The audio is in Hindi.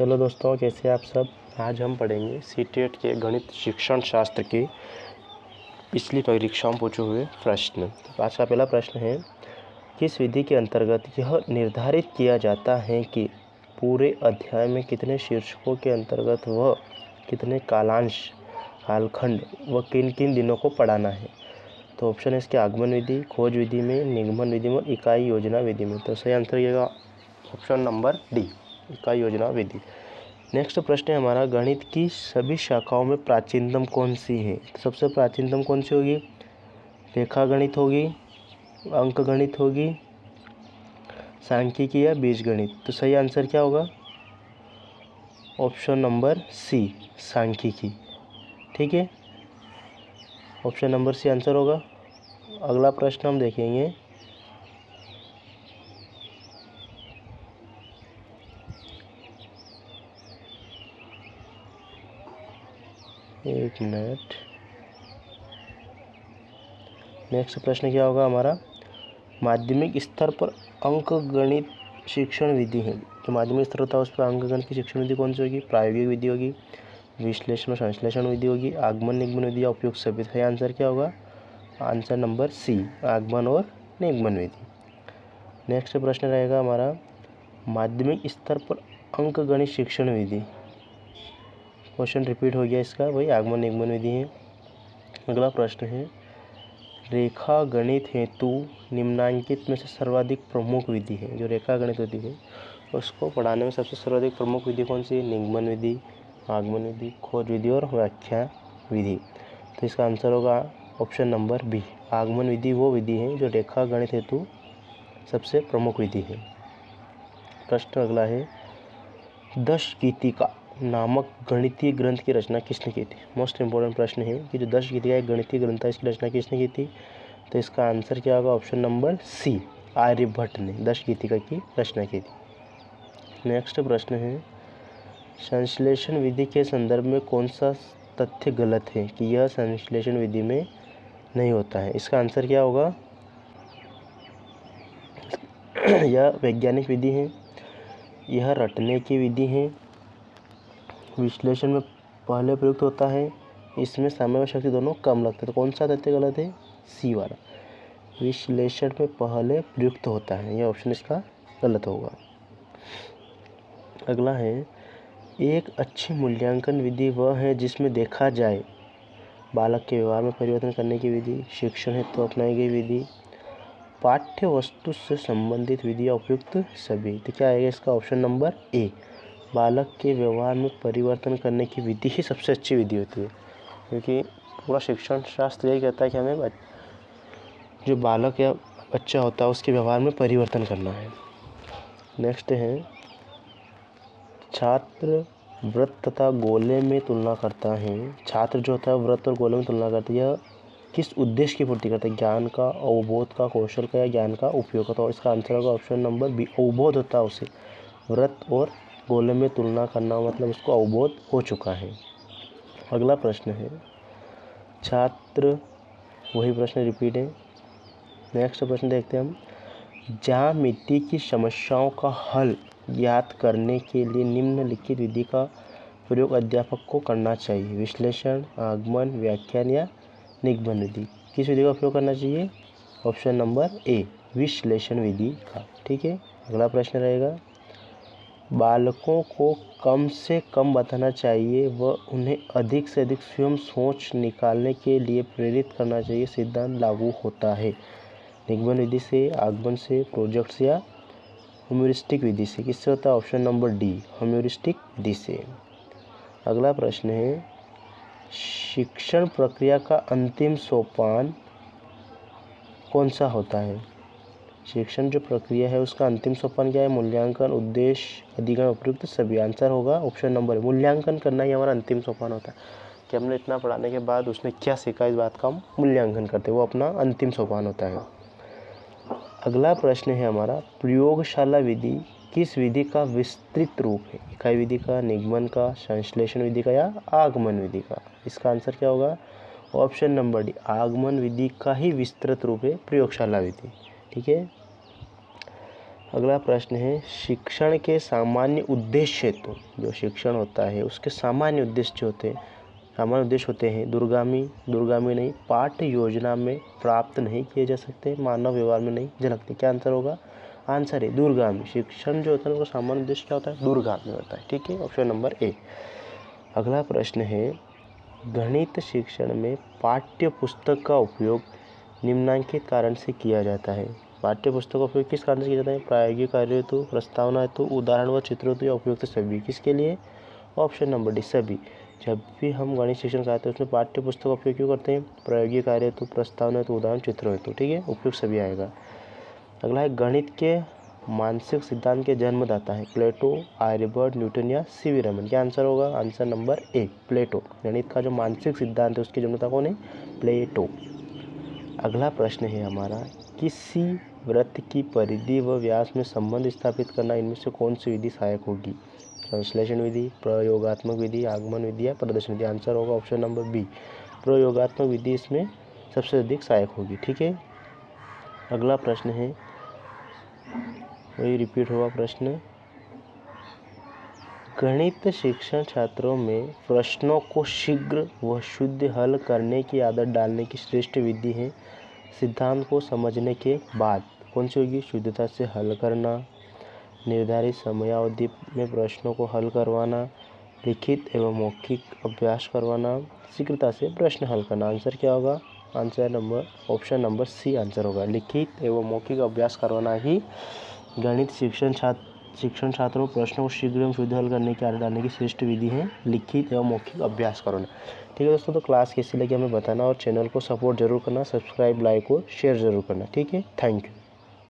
हेलो दोस्तों, कैसे आप सब। आज हम पढ़ेंगे सीटेट के गणित शिक्षण शास्त्र की पिछली परीक्षाओं में पूछे हुए प्रश्न। तो आज का पहला प्रश्न है, किस विधि के अंतर्गत यह निर्धारित किया जाता है कि पूरे अध्याय में कितने शीर्षकों के अंतर्गत वह कितने कालांश, कालखंड व किन किन दिनों को पढ़ाना है। तो ऑप्शन है इसके आगमन विधि, खोज विधि में, निगमन विधि में और इकाई योजना विधि में। तो सही आंसर ये ऑप्शन नंबर डी, इकाई योजना विधि। नेक्स्ट प्रश्न है हमारा, गणित की सभी शाखाओं में प्राचीनतम कौन सी है। तो सबसे प्राचीनतम कौन सी होगी? रेखा गणित होगी, अंक गणित होगी, सांख्यिकी या बीज गणित। तो सही आंसर क्या होगा? ऑप्शन नंबर सी, सांख्यिकी। ठीक है, ऑप्शन नंबर सी आंसर होगा। अगला प्रश्न हम देखेंगे, एक मिनट। नेक्स्ट प्रश्न क्या होगा हमारा, माध्यमिक स्तर पर अंक गणित शिक्षण विधि है। जो माध्यमिक स्तर होता है उस पर अंक गणित की शिक्षण विधि कौन सी होगी? प्रायोगिक विधि होगी, विश्लेषण और संश्लेषण विधि होगी, आगमन निगमन विधि या उपयुक्त सभी। सही आंसर क्या होगा? आंसर नंबर सी, आगमन और निगमन विधि। नेक्स्ट प्रश्न रहेगा हमारा, माध्यमिक स्तर पर अंक गणित शिक्षण विधि। क्वेश्चन रिपीट हो गया इसका, वही आगमन निगमन विधि है। अगला प्रश्न है, रेखा गणित हेतु निम्नांकित में से सर्वाधिक प्रमुख विधि है। जो रेखा गणित विधि है उसको पढ़ाने में सबसे सर्वाधिक प्रमुख विधि कौन सी है? निगमन विधि, आगमन विधि, खोज विधि और व्याख्या विधि। तो इसका आंसर होगा ऑप्शन नंबर बी, आगमन विधि वो विधि है जो रेखा गणित हेतु सबसे प्रमुख विधि है। प्रश्न अगला है, दशगीतिका नामक गणितीय ग्रंथ की रचना किसने की थी। मोस्ट इंपॉर्टेंट प्रश्न है कि जो दशगीतिका एक गणितीय ग्रंथ है, इसकी रचना किसने की थी। तो इसका आंसर क्या होगा? ऑप्शन नंबर सी, आर्यभट्ट ने दशगीतिका की रचना की थी। नेक्स्ट प्रश्न है, संश्लेषण विधि के संदर्भ में कौन सा तथ्य गलत है कि यह संश्लेषण विधि में नहीं होता है। इसका आंसर क्या होगा? यह वैज्ञानिक विधि है, यह रटने की विधि है, विश्लेषण में पहले प्रयुक्त होता है, इसमें समय व शक्ति दोनों कम लगते हैं। तो कौन सा तथ्य गलत है? सी वाला, विश्लेषण में पहले प्रयुक्त होता है। यह ऑप्शन इसका गलत होगा। अगला है, एक अच्छी मूल्यांकन विधि वह है जिसमें देखा जाए बालक के व्यवहार में परिवर्तन करने की विधि, शिक्षण हेतु अपनाई गई विधि, पाठ्य वस्तु से संबंधित विधि या उपयुक्त सभी। तो क्या आएगा इसका? ऑप्शन नंबर ए, बालक के व्यवहार में परिवर्तन करने की विधि ही सबसे अच्छी विधि होती है, क्योंकि पूरा शिक्षण शास्त्र यही कहता है कि हमें जो बालक या बच्चा होता है उसके व्यवहार में परिवर्तन करना है। नेक्स्ट है, छात्र वृत्त तथा गोले में तुलना करता है। छात्र जो होता है वृत्त और गोले में तुलना करता है, यह किस उद्देश्य की पूर्ति करता है? ज्ञान का, अवबोध का, कौशल का या ज्ञान का उपयोग का। तो इसका आंसर होगा ऑप्शन नंबर बी, अवबोध होता है उसे। वृत्त और गोले में तुलना करना मतलब उसको अवबोध हो चुका है। अगला प्रश्न है, छात्र, वही प्रश्न रिपीट है। नेक्स्ट प्रश्न देखते हैं हम, ज्यामिति की समस्याओं का हल ज्ञात करने के लिए निम्नलिखित विधि का प्रयोग अध्यापक को करना चाहिए। विश्लेषण, आगमन, व्याख्यान या निगमन विधि। किस विधि का प्रयोग करना चाहिए? ऑप्शन नंबर ए, विश्लेषण विधि का। ठीक है, अगला प्रश्न रहेगा, बालकों को कम से कम बताना चाहिए व उन्हें अधिक से अधिक स्वयं सोच निकालने के लिए प्रेरित करना चाहिए सिद्धांत लागू होता है। निगमन विधि से, आगमन से, प्रोजेक्ट से या ह्यूरिस्टिक विधि से। किससे होता है? ऑप्शन नंबर डी, ह्यूरिस्टिक विधि से। अगला प्रश्न है, शिक्षण प्रक्रिया का अंतिम सोपान कौन सा होता है? शिक्षण जो प्रक्रिया है उसका अंतिम सोपान क्या है? मूल्यांकन, उद्देश्य, अधिगम, उपयुक्त सभी। आंसर होगा ऑप्शन नंबर, मूल्यांकन करना ही हमारा अंतिम सोपान होता है कि हमने इतना पढ़ाने के बाद उसने क्या सीखा, इस बात का हम मूल्यांकन करते हैं, वो अपना अंतिम सोपान होता है। अगला प्रश्न है हमारा, प्रयोगशाला विधि किस विधि का विस्तृत रूप है? इकाई विधि का, निगमन का, संश्लेषण विधि का या आगमन विधि का। इसका आंसर क्या होगा? ऑप्शन नंबर डी, आगमन विधि का ही विस्तृत रूप है प्रयोगशाला विधि। ठीक है, अगला प्रश्न है, शिक्षण के सामान्य उद्देश्य हेतु, जो शिक्षण होता है उसके सामान्य उद्देश्य होते हैं दूरगामी नहीं, पाठ्य योजना में प्राप्त नहीं किए जा सकते, मानव व्यवहार में नहीं झलकते। क्या आंसर होगा? आंसर है दूरगामी। शिक्षण जो होता है उसका सामान्य उद्देश्य क्या होता है? दूरगामी होता है। ठीक है, ऑप्शन नंबर ए। अगला प्रश्न है, गणित शिक्षण में पाठ्य पुस्तक का उपयोग निम्नलिखित कारण से किया जाता है। पाठ्य पुस्तक का उपयोग किस कारण से किया जाता है? प्रायोगिक कार्य हेतु, प्रस्तावना हेतु, उदाहरण व चित्र हेतु या उपयुक्त सभी। किसके लिए? ऑप्शन नंबर डी, सभी। जब भी हम गणित शिक्षण कराते हैं उसमें पाठ्य पुस्तक का उपयोग क्यों करते हैं? प्रायोगिक कार्य हेतु, प्रस्तावना हेतु, उदाहरण, चित्र हेतु। ठीक है, उपयुक्त सभी आएगा। अगला है, गणित के मानसिक सिद्धांत के जन्मदाता है। प्लेटो, आर्यभट्ट, न्यूटन या सीवी रमन। क्या आंसर होगा? आंसर नंबर ए, प्लेटो। गणित का जो मानसिक सिद्धांत है उसके जन्मदाता कौन है? प्लेटो। अगला प्रश्न है हमारा, किसी वृत्त की परिधि व व्यास में संबंध स्थापित करना इनमें से कौन सी विधि सहायक होगी? संश्लेषण विधि, प्रयोगात्मक विधि, आगमन विधि या प्रदर्शन विधि। आंसर होगा ऑप्शन नंबर बी, प्रयोगात्मक विधि इसमें सबसे अधिक सहायक होगी। ठीक है, अगला प्रश्न है, वही रिपीट हुआ प्रश्न, गणित शिक्षण छात्रों में प्रश्नों को शीघ्र व शुद्ध हल करने की आदत डालने की श्रेष्ठ विधि है। सिद्धांत को समझने के बाद कौन सी होगी? शुद्धता से हल करना, निर्धारित समयावधि में प्रश्नों को हल करवाना, लिखित एवं मौखिक अभ्यास करवाना, शीघ्रता से प्रश्न हल करना। आंसर क्या होगा? Answer number option number C answer होगा। लिखित एवं मौखिक अभ्यास करवाना ही गणित शिक्षण छात्रों प्रश्नों को शीघ्र एवं शुद्ध हल करने की आदत डालने की श्रेष्ठ विधि है, लिखित एवं मौखिक अभ्यास करना। ठीक है दोस्तों, तो क्लास कैसी लगी हमें बताना और चैनल को सपोर्ट जरूर करना, सब्सक्राइब, लाइक और शेयर जरूर करना। ठीक है, थैंक यू।